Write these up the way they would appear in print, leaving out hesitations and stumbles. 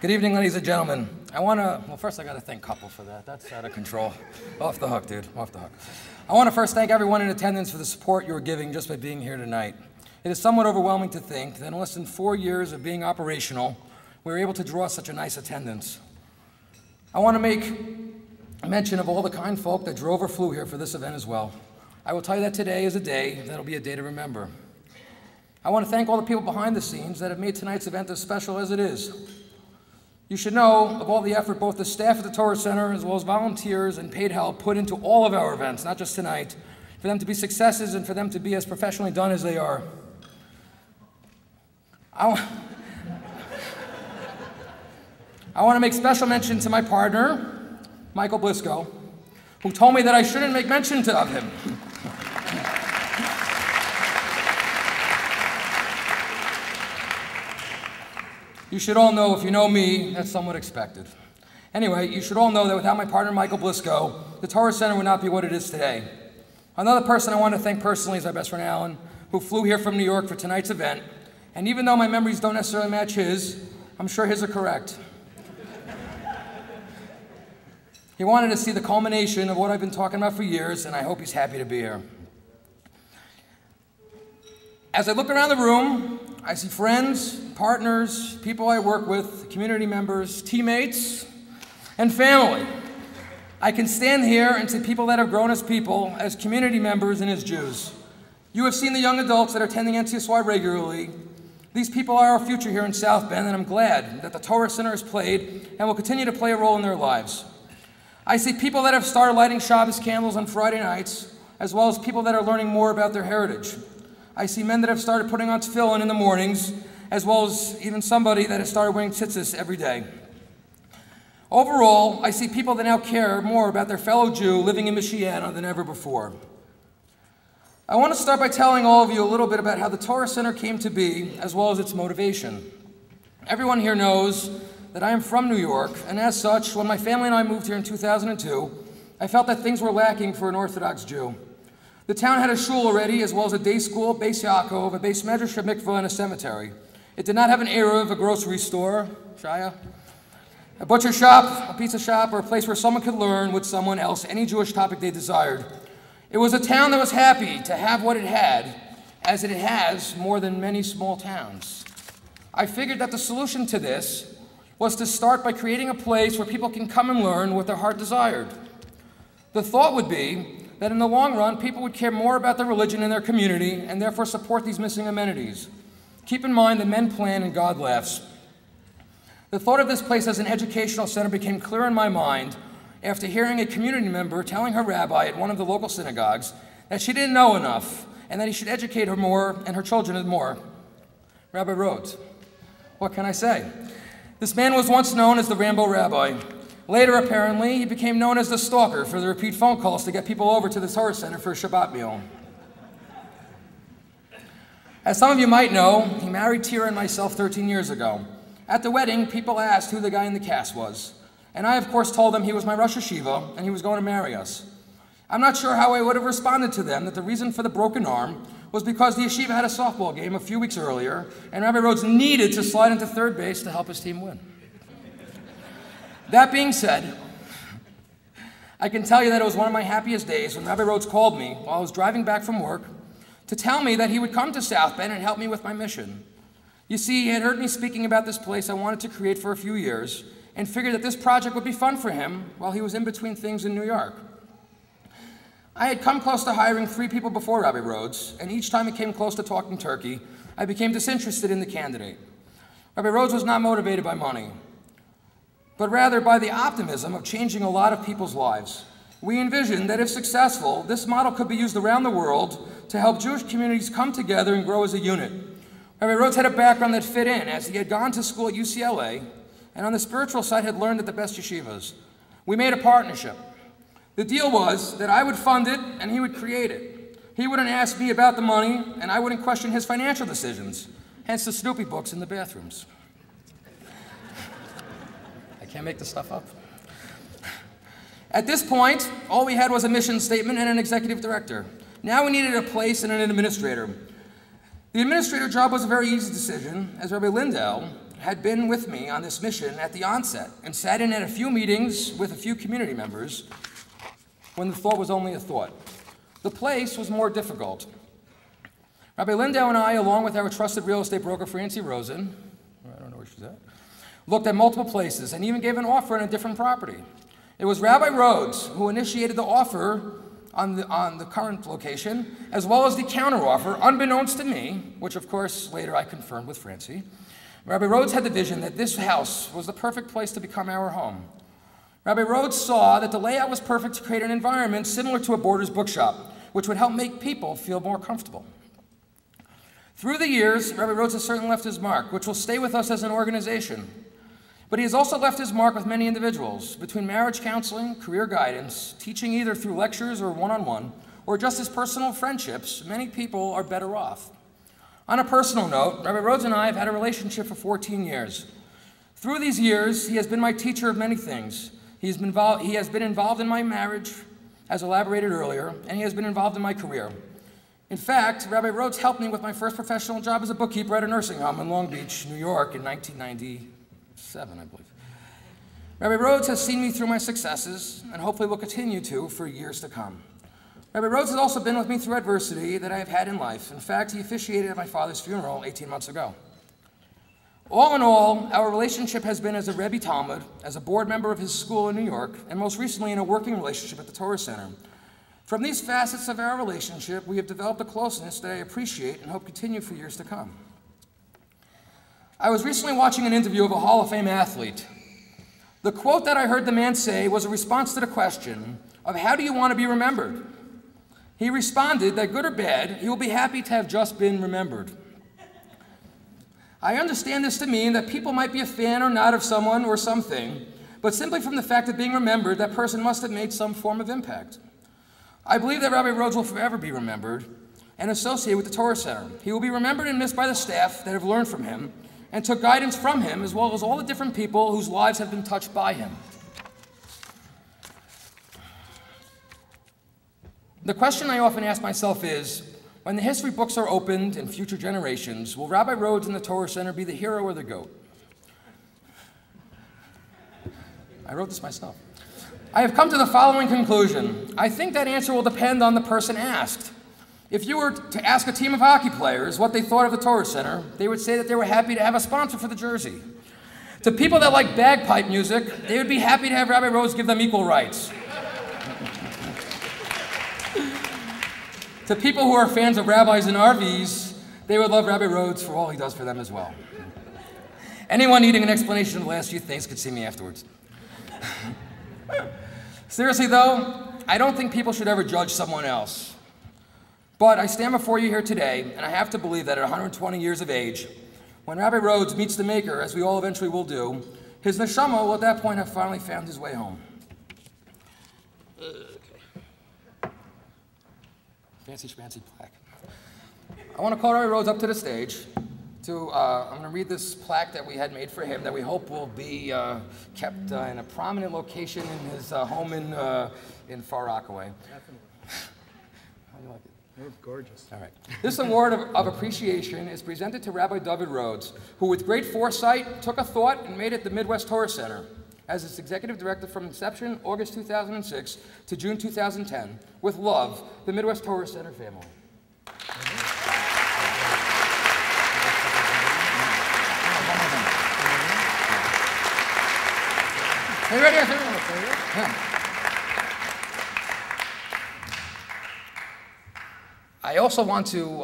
Good evening, ladies and gentlemen. Well, first I got to thank Couple for that. That's out of control. Off the hook, dude. Off the hook. I want to first thank everyone in attendance for the support you're giving just by being here tonight. It is somewhat overwhelming to think that in less than 4 years of being operational, we were able to draw such a nice attendance. I want to make mention of all the kind folk that drove or flew here for this event as well. I will tell you that today is a day that'll be a day to remember. I want to thank all the people behind the scenes that have made tonight's event as special as it is. You should know of all the effort both the staff at the Torah Center as well as volunteers and paid help put into all of our events, not just tonight, for them to be successes and for them to be as professionally done as they are. I want to make special mention to my partner, Michael Blisco, who told me that I shouldn't make mention of him. You should all know, if you know me, that's somewhat expected. Anyway, you should all know that without my partner, Michael Blisco, the Torah Center would not be what it is today. Another person I want to thank personally is my best friend, Alan, who flew here from New York for tonight's event. And even though my memories don't necessarily match his, I'm sure his are correct. He wanted to see the culmination of what I've been talking about for years, and I hope he's happy to be here. As I look around the room, I see friends, partners, people I work with, community members, teammates, and family. I can stand here and see people that have grown as people, as community members, and as Jews. You have seen the young adults that are attending NCSY regularly. These people are our future here in South Bend, and I'm glad that the Torah Center has played and will continue to play a role in their lives. I see people that have started lighting Shabbos candles on Friday nights, as well as people that are learning more about their heritage. I see men that have started putting on tefillin in the mornings, as well as even somebody that has started wearing tzitzis every day. Overall, I see people that now care more about their fellow Jew living in Michiana than ever before. I want to start by telling all of you a little bit about how the Torah Center came to be, as well as its motivation. Everyone here knows that I am from New York, and as such, when my family and I moved here in 2002, I felt that things were lacking for an Orthodox Jew. The town had a shul already, as well as a day school, Beis Yaakov, a Beis Medrash, a mikveh, and a cemetery. It did not have an eruv, a grocery store, Shaya, a butcher shop, a pizza shop, or a place where someone could learn with someone else any Jewish topic they desired. It was a town that was happy to have what it had, as it has more than many small towns. I figured that the solution to this was to start by creating a place where people can come and learn what their heart desired. The thought would be that in the long run, people would care more about their religion and their community, and therefore support these missing amenities. Keep in mind that men plan and God laughs. The thought of this place as an educational center became clear in my mind after hearing a community member telling her rabbi at one of the local synagogues that she didn't know enough, and that he should educate her more and her children more. Rabbi wrote, "What can I say? This man was once known as the Rambo Rabbi. Later, apparently, he became known as the stalker for the repeat phone calls to get people over to the Torah Center for a Shabbat meal." As some of you might know, he married Tira and myself 13 years ago. At the wedding, people asked who the guy in the cast was. And I, of course, told them he was my Rosh Hashiva and he was going to marry us. I'm not sure how I would have responded to them that the reason for the broken arm was because the yeshiva had a softball game a few weeks earlier, and Rabbi Rhodes needed to slide into third base to help his team win. That being said, I can tell you that it was one of my happiest days when Rabbi Rhodes called me while I was driving back from work to tell me that he would come to South Bend and help me with my mission. You see, he had heard me speaking about this place I wanted to create for a few years and figured that this project would be fun for him while he was in between things in New York. I had come close to hiring 3 people before Rabbi Rhodes, and each time it came close to talking turkey, I became disinterested in the candidate. Rabbi Rhodes was not motivated by money, but rather by the optimism of changing a lot of people's lives. We envisioned that if successful, this model could be used around the world to help Jewish communities come together and grow as a unit. Rabbi Rhodes had a background that fit in, as he had gone to school at UCLA, and on the spiritual side had learned at the best yeshivas. We made a partnership. The deal was that I would fund it and he would create it. He wouldn't ask me about the money, and I wouldn't question his financial decisions, hence the Snoopy books in the bathrooms. I can't make this stuff up. At this point, all we had was a mission statement and an executive director. Now we needed a place and an administrator. The administrator job was a very easy decision, as Rabbi Lindell had been with me on this mission at the onset and sat in at a few meetings with a few community members when the thought was only a thought. The place was more difficult. Rabbi Lindell and I, along with our trusted real estate broker, Francie Rosen, I don't know where she's at, looked at multiple places and even gave an offer on a different property. It was Rabbi Rhodes who initiated the offer on the current location, as well as the counteroffer, unbeknownst to me, which of course later I confirmed with Francie. Rabbi Rhodes had the vision that this house was the perfect place to become our home. Rabbi Rhodes saw that the layout was perfect to create an environment similar to a Borders bookshop, which would help make people feel more comfortable. Through the years, Rabbi Rhodes has certainly left his mark, which will stay with us as an organization. But he has also left his mark with many individuals, between marriage counseling, career guidance, teaching either through lectures or one-on-one, or just his personal friendships. Many people are better off. On a personal note, Rabbi Rhodes and I have had a relationship for 14 years. Through these years, he has been my teacher of many things. He has been involved in my marriage, as elaborated earlier, and he has been involved in my career. In fact, Rabbi Rhodes helped me with my first professional job as a bookkeeper at a nursing home in Long Beach, New York in 1997, I believe. Rabbi Rhodes has seen me through my successes, and hopefully will continue to for years to come. Rabbi Rhodes has also been with me through adversity that I have had in life. In fact, he officiated at my father's funeral 18 months ago. All in all, our relationship has been as a Rebbe Talmud, as a board member of his school in New York, and most recently in a working relationship at the Torah Center. From these facets of our relationship, we have developed a closeness that I appreciate and hope continue for years to come. I was recently watching an interview of a Hall of Fame athlete. The quote that I heard the man say was a response to the question of how do you want to be remembered? He responded that good or bad, he will be happy to have just been remembered. I understand this to mean that people might be a fan or not of someone or something, but simply from the fact of being remembered, that person must have made some form of impact. I believe that Rabbi Rhodes will forever be remembered and associated with the Torah Center. He will be remembered and missed by the staff that have learned from him and took guidance from him, as well as all the different people whose lives have been touched by him. The question I often ask myself is, when the history books are opened in future generations, will Rabbi Rhodes and the Torah Center be the hero or the goat? I wrote this myself. I have come to the following conclusion. I think that answer will depend on the person asked. If you were to ask a team of hockey players what they thought of the Torah Center, they would say that they were happy to have a sponsor for the jersey. To people that like bagpipe music, they would be happy to have Rabbi Rhodes give them equal rights. To people who are fans of rabbis and RVs, they would love Rabbi Rhodes for all he does for them as well. Anyone needing an explanation of the last few things could see me afterwards. Seriously though, I don't think people should ever judge someone else. But I stand before you here today, and I have to believe that at 120 years of age, when Rabbi Rhodes meets the Maker, as we all eventually will do, his neshama will at that point have finally found his way home. Fancy schmancy plaque. I want to call Rabbi Rhodes up to the stage. I'm going to read this plaque that we had made for him that we hope will be kept in a prominent location in his home in Far Rockaway. Definitely. How do you like it? They're gorgeous. All right. This award of appreciation is presented to Rabbi David Rhodes, who with great foresight took a thought and made it the Midwest Torah Center as its executive director from inception, August 2006 to June 2010. With love, the Midwest Torah Center family. Are you ready? Yeah. I also want to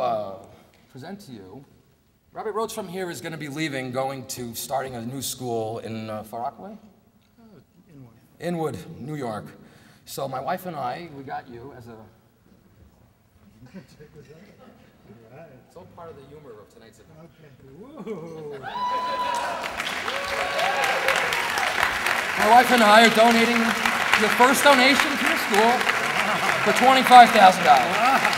present to you, Rabbi Rhodes from here is going to be leaving, starting a new school in Far Rockaway? Inwood, New York. So my wife and I, we got you as a... It's all part of the humor of tonight's event. Okay. Whoa. My wife and I are donating your first donation to the school for $25,000.